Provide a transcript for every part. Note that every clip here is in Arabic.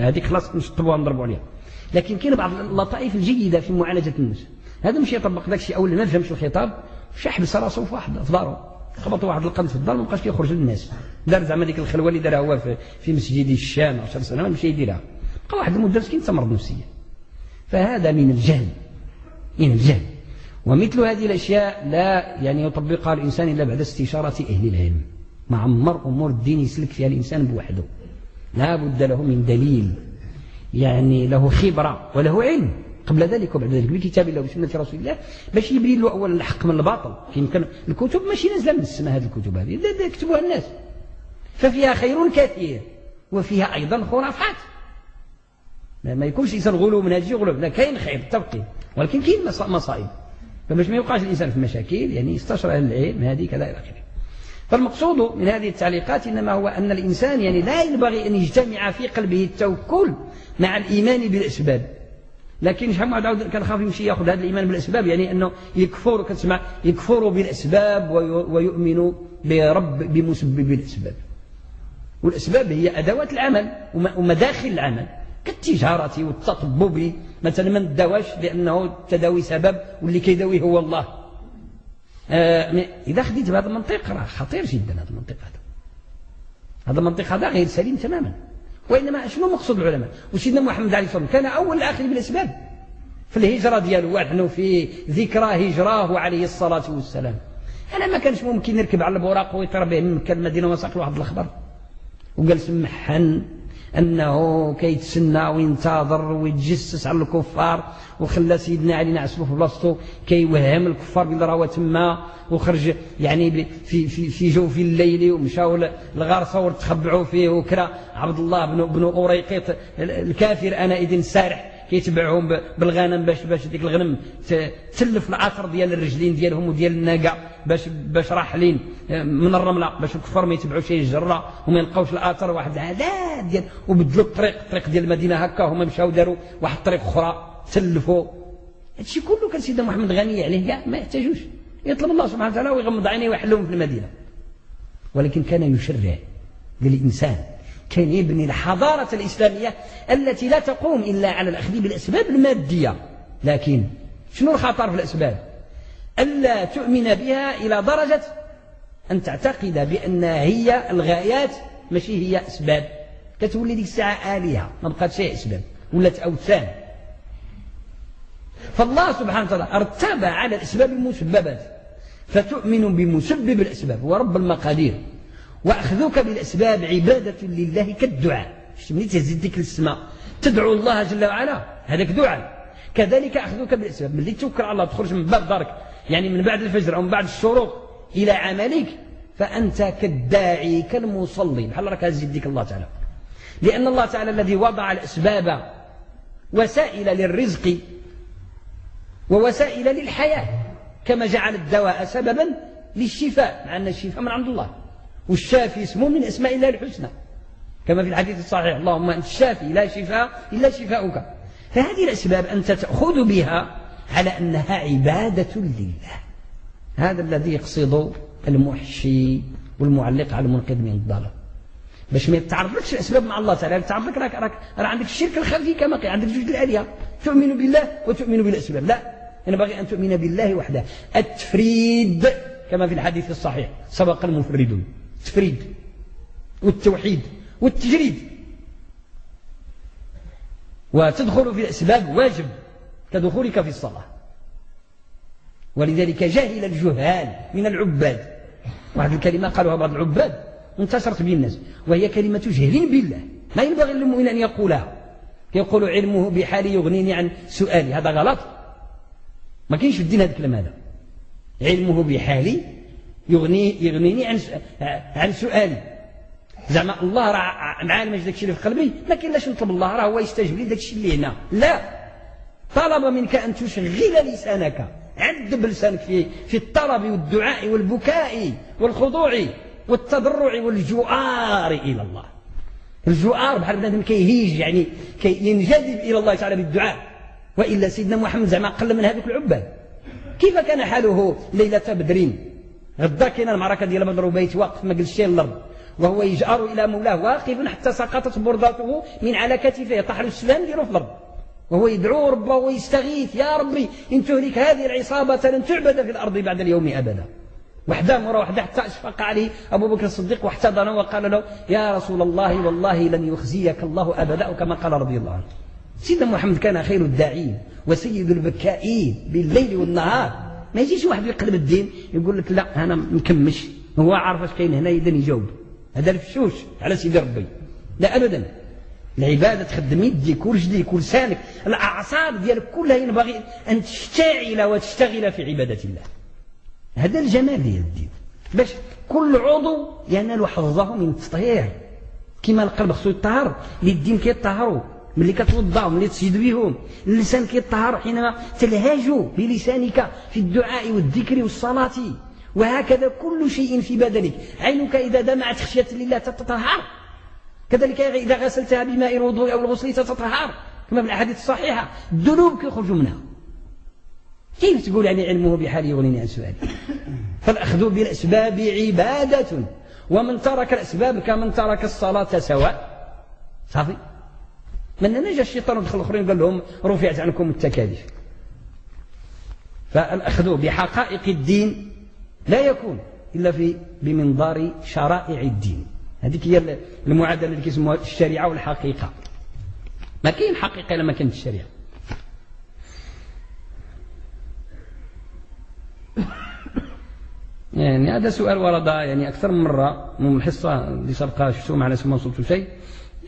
هذيك خلاص نشطبوها نضربوا عليها. لكن كاين بعض اللطائف الجيدة في معالجة الناس. هذا مش يطبق داك الشيء أولا ما فهمش الخطاب شحبس راسه في واحد في داره، خبطوا واحد القنت في الدار ما بقاش كيخرج للناس، دار زعما ديك الخلوه اللي دارها هو في مسجد الشام 10 سنة ما مشى يديرها، بقى واحد المدة مسكين تمرض نفسيا. فهذا من الجهل، من الجهل. ومثل هذه الأشياء لا يعني يطبقها الإنسان إلا بعد استشارة أهل العلم. ما عمر أمور الدين يسلك فيها الإنسان بوحده، لا بد له من دليل يعني له خبرة وله علم قبل ذلك وبعد ذلك بكتاب الله وسنة رسول الله باش يبين له أولا الحق من الباطل. يمكن الكتب ماشي نازلة من السماء، هذه الكتب هذه يكتبوها الناس، ففيها خير كثير وفيها أيضا خرافات. ما يكونش الإنسان غلو منهجي غلو، لا كاين خير تبقي، ولكن كاين مصائب. فباش ما يوقعش الإنسان في مشاكل يعني يستشرى أهل العلم هذه كذا إلى آخره. فالمقصود من هذه التعليقات إنما هو أن الإنسان يعني لا ينبغي أن يجتمع في قلبه التوكل مع الإيمان بالأسباب. لكن شحال من واحد كان خاف يمشي ياخذ هذا الإيمان بالأسباب، يعني أنه يكفر، كتسمع يكفر بالأسباب ويؤمن برب بمسبب الأسباب. والأسباب هي أدوات العمل ومداخل العمل كالتجارة والتطبب مثلا، ما نداواش لأنه التداوي سبب واللي كيداوي هو الله. إذا خديت بهذا المنطق راه خطير جدا. هذا المنطق هذا المنطق هذا غير سليم تماما. وإنما شنو مقصود العلماء؟ وسيدنا محمد عليه الصلاة والسلام كان أول الآخذ بالأسباب في الهجرة ديالو، ونحن في ذكرى هجراه عليه الصلاة والسلام. أنا ما كانش ممكن نركب على البوراق ويطير به من مكة المدينة وساق له واحد الخبر وقال سمحن أنه كيتسنى وينتظر ويتجسس على الكفار، وخلى سيدنا علي نعسلو في بلاصتو كيوهم الكفار باللي راهو تما، وخرج يعني في جوف الليل ومشاو لغار ثور تخبعوا فيه، وكرا عبد الله بن أوريقيط الكافر أنئذ سارح كيتبعهم بالغنم باش ديك الغنم تلف العطر ديال الرجلين ديالهم وديال الناقه باش راحلين من الرمله باش الكفار ما يتبعوش الجره وما يلقاوش الاثر. واحد العادات ديال وبدلوا الطريق ديال المدينه هكا، هما مشاو داروا واحد الطريق اخرى تلفوا. هادشي كله كان سيدنا محمد غني عليه كاع ما يحتاجوش، يطلب الله سبحانه وتعالى ويغمض عينيه ويحلهم في المدينه. ولكن كان يشرع للانسان، كان يبني الحضارة الإسلامية التي لا تقوم إلا على الأخذ بالأسباب المادية. لكن شنو الخطر في الأسباب؟ ألا تؤمن بها إلى درجة أن تعتقد بأنها هي الغايات ماشي هي أسباب، كتولي ديك الساعة آلهة ما بقات شيء أسباب، ولات أوثان. فالله سبحانه وتعالى ارتبى على الأسباب المسببات، فتؤمن بمسبب الأسباب ورب المقادير. وأخذوك بالأسباب عبادة لله كالدعاء. ملي تهز يديك للسماء تدعو الله جل وعلا هذاك دعاء. كذلك أخذوك بالأسباب، ملي توكل على الله تخرج من باب دارك يعني من بعد الفجر أو من بعد الشروق إلى عملك، فأنت كالداعي كالمصلي بحال راك هز يديك الله تعالى. لأن الله تعالى الذي وضع الأسباب وسائل للرزق ووسائل للحياة، كما جعل الدواء سببا للشفاء، مع أن الشفاء من عند الله، والشافي اسمه من اسماء الله الحسنى كما في الحديث الصحيح: اللهم انت الشافي لا شفاء الا شفاؤك. فهذه الاسباب انت تاخذ بها على انها عباده لله. هذا الذي يقصد المحشي والمعلق على المنقذ من الضلال، باش ما يتعرضلكش الاسباب مع الله تعالى. يتعرض لك راك عندك الشرك الخفي كما قال، عندك جوج الالهه، تؤمن بالله وتؤمن بالاسباب. لا، ينبغي ان تؤمن بالله وحده. التفريد كما في الحديث الصحيح: سبق المفردون. التفريد والتوحيد والتجريد. وتدخل في الأسباب واجب كدخولك في الصلاة. ولذلك جاهل الجهال من العباد، واحد الكلمة قالوها بعض العباد انتشرت بين الناس، وهي كلمة جهل بالله ما ينبغي للمؤمن أن يقولها. يقول علمه بحالي يغنيني عن سؤالي، هذا غلط، ما كاينش في الدين هذا الكلام. هذا علمه بحالي يغنيني عن سؤالي. زعما الله راه عالم داك الشيء اللي في قلبي، ما كاينلاش نطلب الله، راه هو يستجيب لي داك الشيء اللي هنا. لا، طلب منك ان تشغل لسانك، عذب لسانك في الطلب والدعاء والبكاء والخضوع والتضرع والجؤار الى الله. الجؤار بحال بنادم كيهيج يعني ينجذب الى الله تعالى بالدعاء. والا سيدنا محمد زعما اقل من هذوك العباد. كيف كان حاله ليله بدر؟ غدا كاينه المعركه ديال بدر وبيت واقف ما قالش شيء للارض، وهو يجأر إلى مولاه واقف حتى سقطت بردته من على كتفه، طاح له السلام ديالو في الأرض وهو يدعو ربه ويستغيث: يا ربي إن تهلك هذه العصابة لن تعبد في الأرض بعد اليوم أبدا. وحده مرة وحده حتى أشفق عليه أبو بكر الصديق واحتضنه وقال له: يا رسول الله والله لن يخزيك الله أبدا، أو كما قال رضي الله عنه. سيدنا محمد كان خير الداعين وسيد البكائين بالليل والنهار. ما يجيش واحد يقلب الدين يقول لك لا أنا مكمش، هو عارف اش كاين هنا إذن يجاوب. هذا الفشوش على سيدي ربي، لا أبدا. العبادة تخدم يديك ورجليك ولسانك، الأعصاب ديالك كلها ينبغي أن تشتعل وتشتغل في عبادة الله. هذا الجمال ديال الدين، باش كل عضو ينال حظه من التطهير. كما القلب خصو يطهر، اليدين كيطهروا ملي كتوضا وملي تسجد بهم، اللسان كيطهر حينما تلهج بلسانك في الدعاء والذكر والصلاة، وهكذا كل شيء في بدنك. عينك إذا دمعت خشية لله تتطهر، كذلك إذا غسلتها بماء الوضوء أو الغسل تتطهر كما في الأحاديث الصحيحة. الذنوب كيخرجوا منها. كيف تقول يعني علمه بحال يغنيني عن سؤالي؟ فالأخذ بالأسباب عبادة، ومن ترك الأسباب كمن ترك الصلاة سواء. صافي. من هنا جاء الشيطان ودخل الآخرين قال لهم: رفعت عنكم التكاليف. فالأخذ بحقائق الدين لا يكون إلا بمنظار شرائع الدين. هذيك هي المعادلة اللي كيسموها الشريعة والحقيقة. ما كاين حقيقة إلا ما كانت الشريعة. يعني هذا سؤال ورد يعني أكثر من مرة من الحصة اللي سبقها، شفتوا معنا ما وصلت شيء.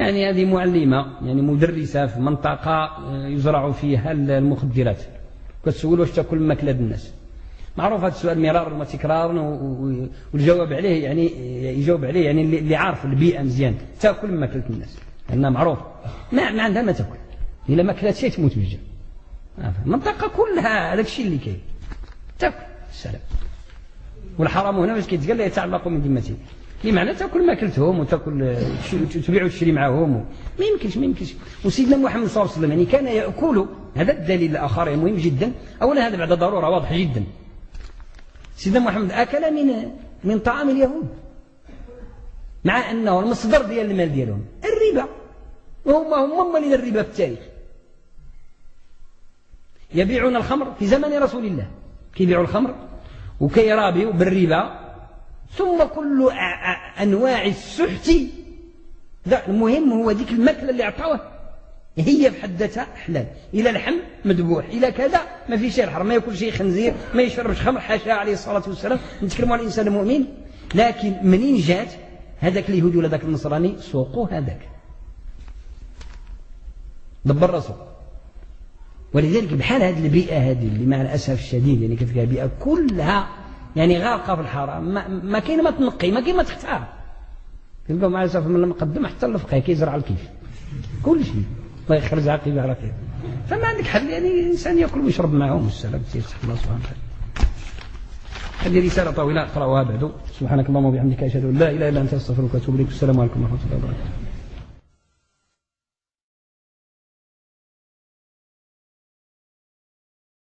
يعني هذه معلمة يعني مدرسة في منطقة يزرع فيها المخدرات، كتسول واش تاكل ماكلة الناس. معروف هذا السؤال مرارا وتكرارا، والجواب عليه يعني يجاوب عليه يعني اللي عارف البيئة مزيان: تاكل ماكلة الناس، لأنها معروف ما عندها ما تاكل، إلا ما كلات شيء تموت بالجوع. المنطقة كلها هذاك الشيء اللي كاين تاكل. السلام. والحرام هنا باش كيتقال يتعلق من ذمته، بمعنى تاكل ماكلتهم وتاكل تبيع وتشري معهم. ما يمكنش. وسيدنا محمد صلى الله عليه وسلم يعني كان يأكل. هذا الدليل الآخر مهم جدا. أولا هذا بعد ضرورة واضح جدا. سيدنا محمد أكل من طعام اليهود، مع أنه المصدر ديال المال ديالهم الربا، وهم مالين الربا في التاريخ. يبيعون الخمر في زمن رسول الله، كيبيعوا الخمر وكيرابيوا بالربا، ثم كل أنواع السحت. المهم هو ذيك الماكلة اللي أعطوه هي بحد ذاتها حلال، إلى لحم مذبوح، إلى كذا ما في شيء حرام، ما يأكل شيء خنزير، ما يشربش خمر، حاشا عليه الصلاة والسلام. نتكلموا عن الإنسان المؤمن. لكن منين جات هذاك اليهودي ولا ذاك النصراني سوقوا هذاك دبر راسه. ولذلك بحال هذه البيئة هذه اللي مع الأسف الشديد يعني كيف بيئة كلها يعني غارقة في الحرام، ما كاين ما تنقي، ما كاين ما تختار. تلقاو مع الأسف من المقدم حتى الفقيه كيزرع الكيف كل شيء، الله يخرج عقيبة على خير. فما عندك حل يعني الإنسان يأكل ويشرب معهم والسلام يفتح الله سبحانه وتعالى. هذه رسالة طويلة أقرأها بعد. سبحانك اللهم وبحمدك أشهد أن لا إله إلا أنت أستغفرك وأتوب إليك. السلام عليكم ورحمة الله وبركاته.